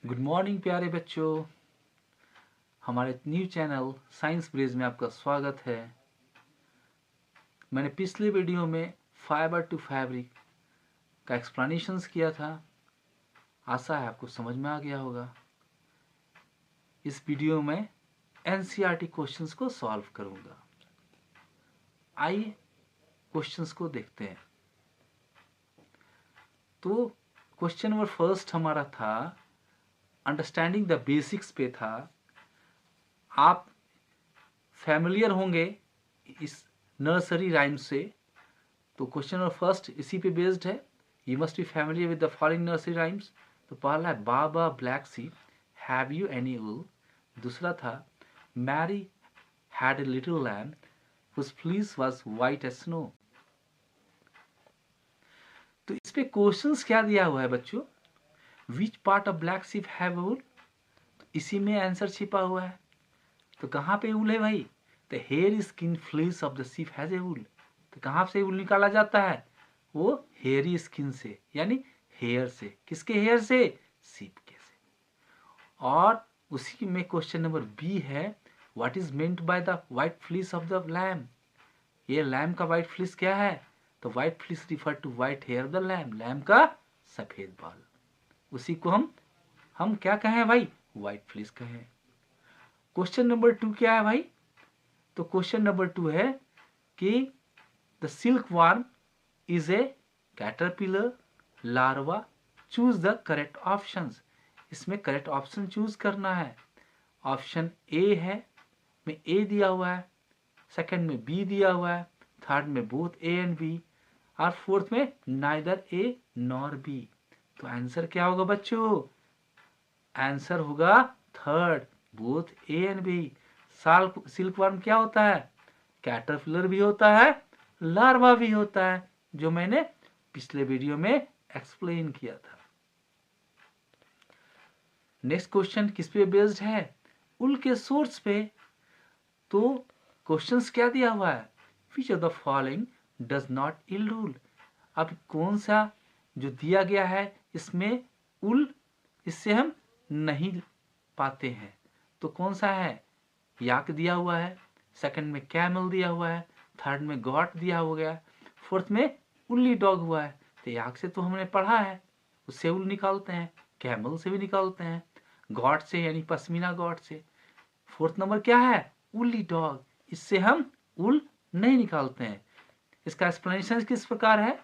Good morning प्यारे बच्चों, हमारे न्यू चैनल साइंस ब्रिज में आपका स्वागत है। मैंने पिछले वीडियो में फाइबर टू फैब्रिक का एक्सप्लेनेशंस किया था। आशा है आपको समझ में आ गया होगा। इस वीडियो में एनसीईआरटी क्वेश्चंस को सॉल्व करूंगा। आइए क्वेश्चंस को देखते हैं। तो क्वेश्चन नंबर फर्स्ट हमारा था अंडरस्टैंडिंग द बेसिक्स पे था। आप फैमिलियर होंगे इस नर्सरी राइम से, तो क्वेश्चन नंबर फर्स्ट इसी पे बेस्ड है। You must be familiar with the following nursery rhymes. तो पहला है baa baa black sheep have you any wool. दूसरा था Mary had a little lamb whose fleece was white as snow। तो इस पे क्वेश्चंस क्या दिया हुआ है बच्चों? Which part of black sheep have wool. तो इसी में आंसर छिपा हुआ है। तो कहाँ पे वूल है भाई? The hair skin fleece of the sheep has a wool. तो कहाँ से वूल निकाला जाता है? वो हेयरी स्किन से, यानी हेयर से। किसके हेयर से? शीप के से। और उसी में क्वेश्चन नंबर बी है what is meant by the white fleece of the lamb. ये लैम्ब का व्हाइट फ्लीस क्या है? तो white fleece refer to white hair the lamb, lamb का सफेद बाल। उसी को हम क्या कहें भाई? व्हाइट फ्लीस कहें। क्वेश्चन नंबर 2 क्या है भाई? तो क्वेश्चन नंबर 2 है कि the silk warm is a caterpillar larva, choose the correct options. इसमें करेक्ट ऑप्शन चूज करना है। ऑप्शन ए है में ए दिया हुआ है, सेकंड में बी दिया हुआ है, थर्ड में बोथ ए एंड बी, और फोर्थ में नाइदर ए नॉर बी। तो आंसर क्या होगा बच्चों? आंसर होगा third, both A and B. Silk worm क्या होता है? कैटरपिलर भी होता है, लार्वा भी होता है, जो मैंने पिछले वीडियो में एक्सप्लेन किया था। नेक्स्ट क्वेश्चन किस पे बेस्ड है? उल के सोर्स पे। तो क्वेश्चंस क्या दिया हुआ है? Which of the following does not yield wool. अब कौन सा जो दिया गया है इसमें उल इससे हम नहीं पाते हैं, तो कौन सा है? याक दिया हुआ है, सेकंड में कैमल दिया हुआ है, थर्ड में गॉट दिया हुआ है, फोर्थ में उल्ली डॉग हुआ है। तो याक से तो हमने पढ़ा है, उससे उल निकालते हैं, कैमल से भी निकालते हैं, गॉट से यानी पश्मीना गॉट से। फोर्थ नंबर क्या है? उल्ली डॉग, इससे हम उल नहीं निकालते हैं। इसका एक्सप्लेनेशन किस प्रकार है?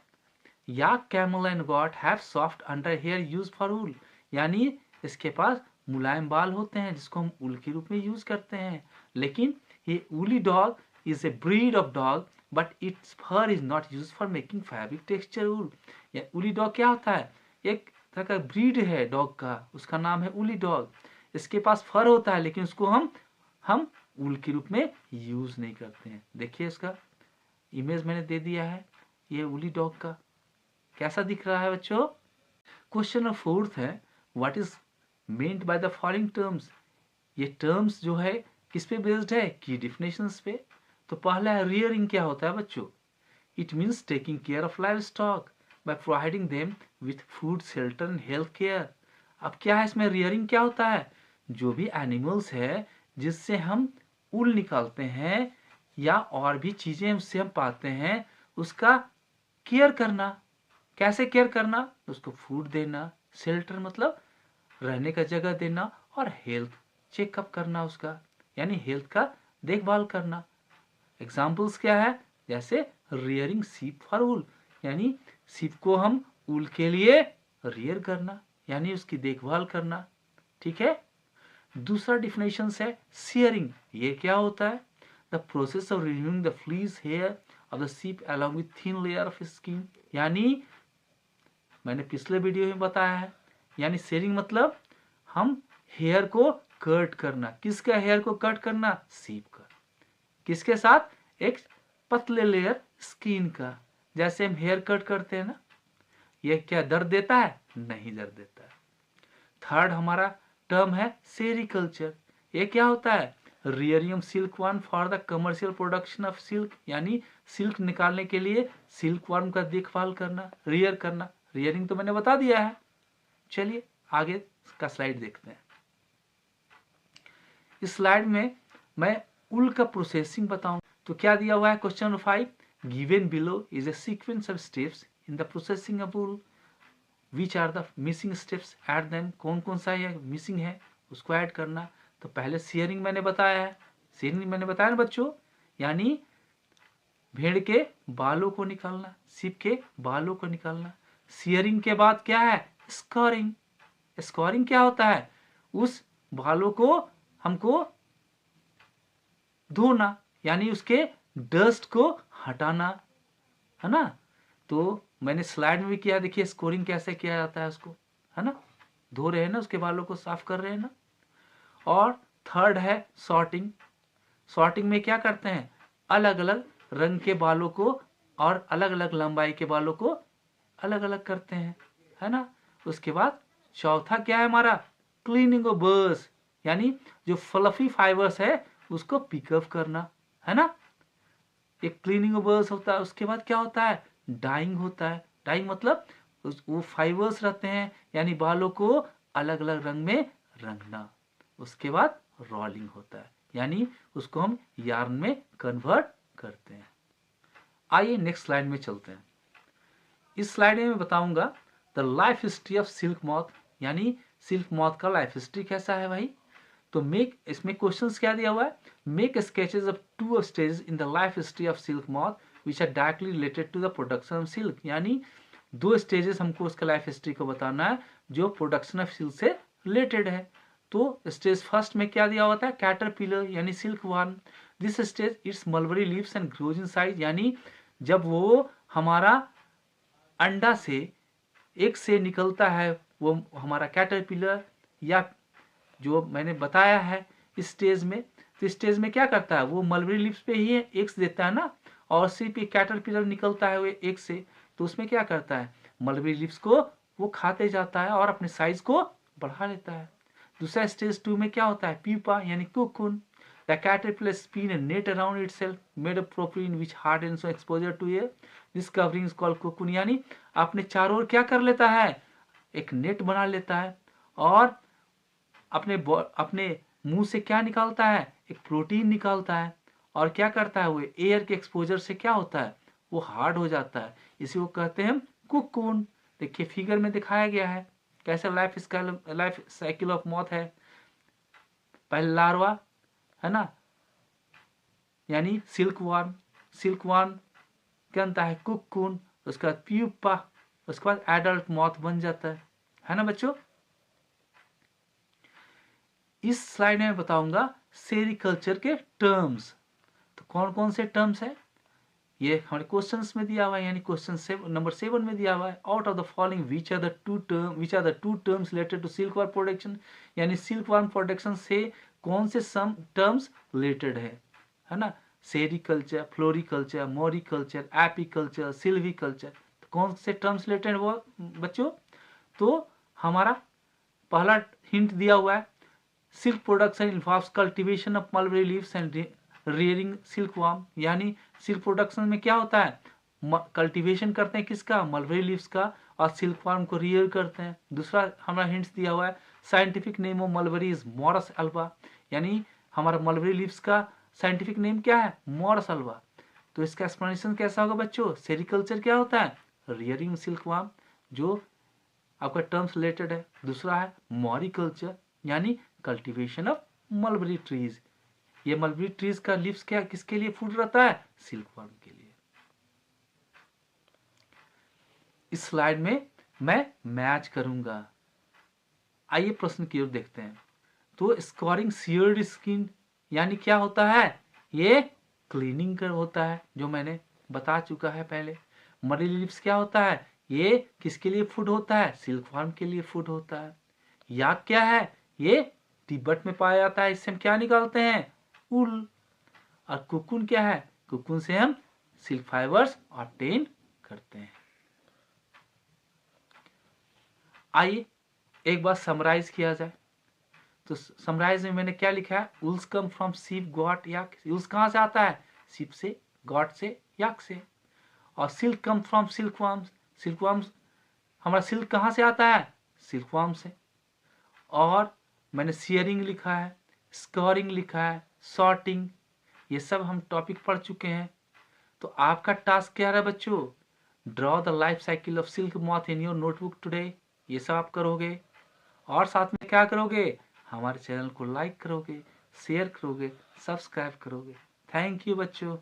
Yak, camel and goat have soft under hair use for wool, यानी इसके पास मुलायम बाल होते हैं जिसको हम उल के रूप में यूज करते हैं। लेकिन ये woolly dog is a breed of dog but its fur is not use for making fabric texture wool. या उली डॉग क्या होता है? एक तरह का ब्रीड है डॉग का, उसका नाम है उली डॉग। इसके पास फर होता है लेकिन उसको हम उल के रूप में यूज नहीं करते हैं। देखिए इसका इमेज मैंने दे दिया है, ये उली डॉग का कैसा दिख रहा है बच्चों। क्वेश्चन नंबर फोर्थ है what is meant by the following terms. ये टर्म्स जो है किस पे बेस्ड है? की डिफिनेशंस पे। तो पहला है रियरिंग। क्या होता है बच्चों? It means taking care of live stock by providing them with food, shelter and health care. अब क्या है इसमें? रियरिंग क्या होता है? जो भी एनिमल्स है जिससे हम उल निकालते हैं या और भी चीजें उससे हम पाते हैं, उसका केयर करना। कैसे केयर करना? उसको फूड देना, शेल्टर मतलब रहने का जगह देना, और हेल्थ चेकअप करना उसका, यानी हेल्थ का देखभाल करना। एग्जाम्पल्स क्या है? जैसे रियरिंग सीप फॉर वूल, यानी सीप को हम ऊल के लिए रियर करना, यानी उसकी देखभाल करना। ठीक है। दूसरा डिफिनेशन है शेयरिंग। ये क्या होता है? The process of removing the fleece hair of the sheep along with thin layer of skin, यानी मैंने पिछले वीडियो में बताया है, यानी शेयरिंग मतलब हम हेयर को कट करना। किसका हेयर को कट करना? सीप का। किसके साथ? एक पतले लेयर स्किन का। जैसे हम हेयर कट करते हैं ना, ये क्या दर्द देता है? नहीं दर्द देता है। थर्ड हमारा टर्म है सेरिकल्चर। ये क्या होता है? Rearing silk worm for the commercial production of silk, यानी सिल्क निकालने के लिए सिल्क वर्म का देखभाल करना, रियर करना। रियरिंग तो मैंने बता दिया है। चलिए आगे का स्लाइड देखते हैं। इस स्लाइड में मैं उल का प्रोसेसिंग बताऊं तो क्या दिया हुआ है question number 5, given below is a sequence of steps in the processing of wool, which are the missing steps, add them, कौन कौन सा ये मिसिंग है उसको ऐड करना। तो पहले शेयरिंग मैंने बताया है, शेयरिंग मैंने बताया ना बच्चों, यानी भेड़ के बालों को निकालना, सीप के बालों को निकालना। शेयरिंग के बाद क्या है स्कोरिंग। स्कोरिंग क्या होता है, उस बालों को हमको धोना, यानी उसके डस्ट को हटाना, है ना। तो मैंने स्लाइड में भी किया, देखिए स्कोरिंग कैसे किया जाता है उसको, है ना, धो रहे हैं ना, उसके बालों को साफ कर रहे हैं ना। और थर्ड है सॉर्टिंग। सॉर्टिंग में क्या करते हैं, अलग अलग रंग के बालों को और अलग अलग लंबाई के बालों को अलग अलग करते हैं, है ना। उसके बाद चौथा क्या है हमारा, क्लीनिंग ऑफ बर्स, यानी जो फ्लफी फाइबर्स है उसको पिकअप करना, है ना। एक क्लीनिंग ऑफ बर्स होता है। उसके बाद क्या होता है, डाइंग होता है। डाइंग मतलब वो फाइबर्स रहते हैं, यानी बालों को अलग अलग रंग में रंगना। उसके बाद रोलिंग होता है, यानी उसको हम यार्न में कन्वर्ट करते हैं। आइए नेक्स्ट स्लाइड में चलते हैं। इस स्लाइड में मैं बताऊंगा the life history of silk moth, यानी सिल्क मॉथ का लाइफ हिस्ट्री कैसा है भाई। तो मेक, इसमें क्वेश्चंस क्या दिया हुआ है, make sketches of 2 stages in the life history of silk moth which are directly related to the production of silk, यानी 2 स्टेजेस हमको उसका लाइफ हिस्ट्री को बताना है जो प्रोडक्शन ऑफ सिल्क से रिलेटेड है। तो स्टेज फर्स्ट में क्या दिया होता है, कैटरपिलर यानी silk worm. This stage it's mulberry leaves and grows in size, यानी जब वो हमारा अंडा से एक से निकलता है वो हमारा कैटरपिलर, या जो मैंने बताया है इस स्टेज में, तो स्टेज में क्या करता है वो मलबरी लीव्स पे ही एग्स देता है ना, और सिर्फ एक कैटरपिलर निकलता है वो एक से, तो उसमें क्या करता है मलबरी लीव्स को वो खाते जाता है और अपने साइज को बढ़ा लेता है। दूसरा स्टेज 2 में क्या होता है, प्यूपा यानी cocoon. The caterpillar spin a net around itself made of propylene which hardens on exposure to air. This covering is called cocoon, यानी अपने चारों ओर क्या कर लेता है, एक नेट बना लेता है और अपने मुंह से क्या निकालता है, एक प्रोटीन निकालता है, और क्या करता है वो एयर के एक्सपोजर से क्या होता है वो हार्ड हो जाता है, इसी को कहते हैं कोकून। देखिए फिगर में दिखाया गया है कैसे लाइफ साइकिल ऑफ मॉथ है। पहले लार्वा, है ना, यानी सिल्क वर्म, सिल्क वर्म क्या बनता है कोकून, उसके बाद प्यूपा, उसके बाद एडल्ट मॉथ बन जाता है ना बच्चों। इस स्लाइड में बताऊंगा सेरिकल्चर के टर्म्स। तो कौन कौन से टर्म्स है ये हमारे क्वेश्चंस में दिया हुआ है, यानी क्वेश्चन नंबर 7 में दिया हुआ है, out of the following which are the two terms related to silk worm production, यानी सिल्क वर्म प्रोडक्शन से कौन से सम टर्म्स रिलेटेड है ना। Sericulture, floriculture, moriculture, apiculture, silviculture, तो कौन से टर्म्स रिलेटेड वो बच्चों। तो हमारा पहला हिंट दिया हुआ है, silk production involves cultivation of mulberry leaves and rearing silk worm, यानी सिल्क प्रोडक्शन में क्या होता है कल्टीवेशन करते हैं किसका, मलबरी लीव्स का, और सिल्क वर्म को रियर करते हैं। दूसरा हमारा हिंट्स दिया हुआ है, scientific name of mulberry is Morus alba, यानी हमारा मलबरी लीव्स का साइंटिफिक नेम क्या है मॉरस अल्बा। तो इसका एक्सप्लेनेशन कैसा होगा बच्चों, सेरिकल्चर क्या होता है रियरिंग सिल्क वर्म, जो आपका टर्म्स रिलेटेड है। दूसरा है मॉरिकल्चर, यानी कल्टीवेशन ऑफ मलबरी ट्रीज, ये मलबरी ट्रीज का लीव्स क्या किसके लिए फूड रहता है, सिल्क वर्म के लिए। इस स्लाइड में मैं मैच करूंगा। आइए प्रश्न की ओर देखते हैं। तो स्कोरिंग सीयर्ड स्किन यानी क्या होता है, ये क्लीनिंग कर होता है जो मैंने बता चुका है पहले। मलबरी लीव्स क्या होता है, ये किसके लिए फूड होता है, सिल्क वर्म के लिए फूड होता है। याक क्या है, ये तिब्बत में पाया जाता है, इससे हम क्या निकालते हैं उल। और कुकुन क्या है, कुकुन से हम सिल्क फाइबर्स ऑब्टेन करते हैं। आइए एक बार समराइज किया जाए। तो समराइज में मैंने क्या लिखा है, उल्स कम फ्रॉम शीप गॉट याक, उल्स कहां से आता है शीप से, गॉट से, याक से। और silk come from silk worms, silk worms हमारा सिल्क कहां से आता है सिल्क वर्म से। और मैंने शेयरिंग लिखा है, स्कोरिंग लिखा है, सॉर्टिंग, ये सब हम टॉपिक पढ़ चुके हैं। तो आपका टास्क क्या है बच्चों? Draw the life cycle of silk moth in your notebook today. ये सब आप करोगे और साथ में क्या करोगे? हमारे चैनल को लाइक करोगे, शेयर करोगे, सब्सक्राइब करोगे। थैंक यू बच्चों।